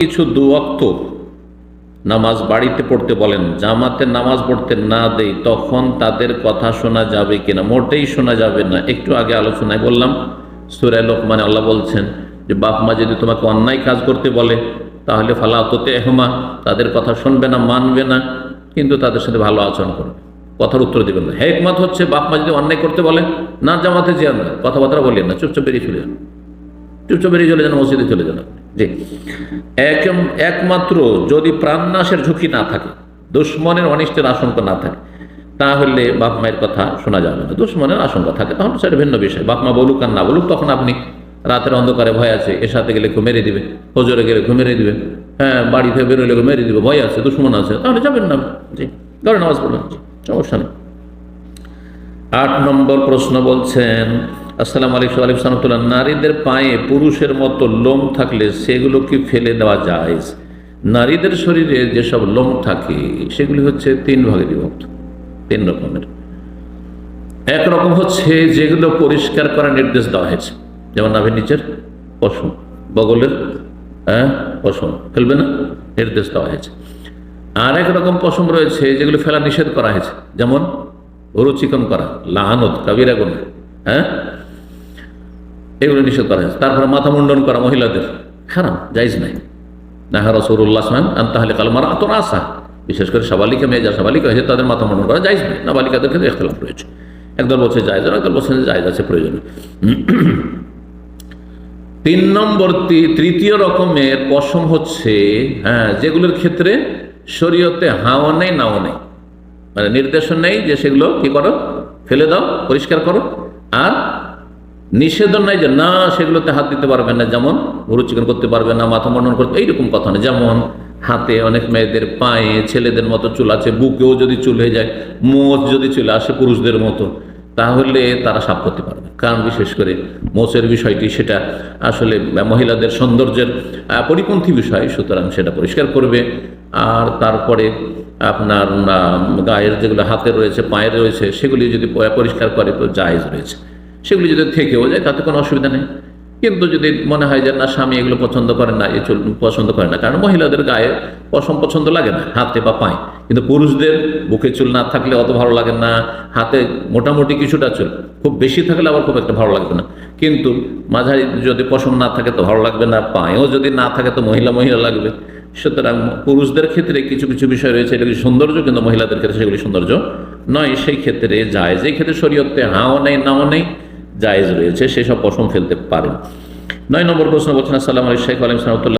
কিছু দু ওয়াক্ত নামাজ বাড়িতে পড়তে বলেন, জামাতে নামাজ পড়তে না দেই, তখন তাদের কথা শোনা যাবে কিনা? মোটেই শোনা যাবে না। একটু আগে আলোচনায় বললাম, সূরা লোকমানে আল্লাহ বলছেন যে বাপ মা যদি তোমাকে অন্যায় কাজ করতে বলে তাহলে ফালা তুতি'হুমা, তাদের কথা শুনবে না, মানবে না, কিন্তু তাদের সাথে ভালো আচরণ করবে, কথার উত্তর দিবেন না। হিকমত হচ্ছে বাপ মা যদি অন্যায় করতে বলে, না জামাতে যেন না, কথাবার্তা বলেন না, চুপচাপ বেরিয়ে চলে যান, চুপচাপ বেরিয়ে চলে যান, মসজিদে চলে যান। জি, একমাত্র যদি প্রাণনাশের ঝুঁকি না থাকে, দুশ্মনের অনিষ্টের আশঙ্কা না থাকে, তাহলে বাপ মায়ের কথা শোনা যাবে না। দুশ্মনের আশঙ্কা থাকে তাহলে সেটা ভিন্ন বিষয়, বাপ মা বলুক আর না বলুক, তখন আপনি রাতের অন্ধকারে ভয় আছে, এর সাথে গেলে কেউ মেরে দিবে, হজরে গেলে কেউ মেরে দিবে, হ্যাঁ বাড়ি থেকে বেরোলে কেউ মেরে দিবে, ভয় আছে, দুশ্মন আছে, তাহলে যাবেন না। জি, ঘরে নামাজ পড়বেন, সমস্যা নেই। 8 নম্বর প্রশ্ন বলছেন, আসসালামু আলাইকুম ওয়া রাহমাতুল্লাহ, নারীদের পায়ে পুরুষের মতো লোম থাকলে সেগুলো কি ফেলে দেওয়া যায়? নারীদের শরীরে যেসব লোম থাকে সেগুলি হচ্ছে 3 ভাগে বিভক্ত, 3 রকমের। এক রকম হচ্ছে যেগুলো পরিষ্কার করার নির্দেশ দেওয়া হয়েছে, যেমন নাভির নিচের পশম, বগলের পশম ফেলবে না, নির্দেশ দেওয়া হয়েছে। আর এক রকম পশম রয়েছে যেগুলো ফেলা নিষেধ করা হয়েছে, যেমন ভুরু চিকন করা, লাআনত, কাবিরা গুনাহ, এগুলো নিষেধ করা হয়েছে। তারপরে মাথা মুন্ডন করা মহিলাদের হারাম, জায়েজ নাই। নাহা রাসূলুল্লাহ সাল্লাল্লাহু আলাইহি ওয়াসাল্লাম আন তাহলিকাল মারআতু রাসা, বিশেষ করে সাবালিকা মেয়ে যা সাবালিকা হয়েছে তাদের মাথা মুন্ডন করা জায়েজ নাই। নাবালিকাদের ক্ষেত্রে ইখতিলাফ রয়েছে, একদল বলছে জায়েজ, একদল বলছে জায়েজ আছে, প্রয়োজন। 3 নম্বর, তৃতীয় রকমের পশম হচ্ছে যেগুলোর ক্ষেত্রে শরীয়তে হাও নেই নাও নেই, মানে নির্দেশন নেই যে সেগুলো কি করো, ফেলে দাও, পরিষ্কার করো, আর নিষেধন নাই যে না সেগুলোতে হাত দিতে পারবে না, যেমন ভুরু চিকন করতে পারবে না, মাথা মুন্ডন করতে, এইরকম কথা না। যেমন হাতে অনেক মেয়েদের পায়ে ছেলেদের মতো চুল আছে, বুকেও যদি চুল হয়ে যায়, মোচ যদি চলে আসে পুরুষদের মতো, তাহলে তারা সাফ করতে পারবে। কারণ বিশেষ করে মোচের বিষয়টি সেটা আসলে মহিলাদের সৌন্দর্যের পরিপন্থী বিষয়, সুতরাং সেটা পরিষ্কার করবে। আর তারপরে আপনার গায়ের যেগুলো হাতে রয়েছে, পায়ে রয়েছে, সেগুলি যদি পরিষ্কার করে তো জায়েজ রয়েছে। সেগুলি যদি থেকেও যায় তাতে কোনো অসুবিধা নেই। কিন্তু যদি মনে হয় যে না স্বামী এগুলো পছন্দ করে না, এই চুল পছন্দ করে না, কারণ মহিলাদের গায়ে পশম পছন্দ লাগে না, হাতে বা পায়ে, কিন্তু পুরুষদের বুকে চুল না থাকলে অত ভালো লাগে না, হাতে মোটামুটি কিছুটা চুল, খুব বেশি থাকলে আবার খুব একটা ভালো লাগবে না, কিন্তু মাঝারি যদি পশম না থাকে তো ভালো লাগবে না, পায়েও যদি না থাকে তো মহিলা মহিলা লাগবে। সুতরাং পুরুষদের ক্ষেত্রে কিছু কিছু বিষয় রয়েছে এগুলি সৌন্দর্য, কিন্তু মহিলাদের ক্ষেত্রে সেগুলি সৌন্দর্য নয়, সেই ক্ষেত্রে জায়েজ। এই ক্ষেত্রে শরীয়তে হাও নেই নাও নেই, জায়েজ রয়েছে, সেসব পশম ফেলতে পারেন। 9 নম্বর প্রশ্ন বলছেন, আসসালামু আলাইকুম ওয়া রাহমাতুল্লাহ।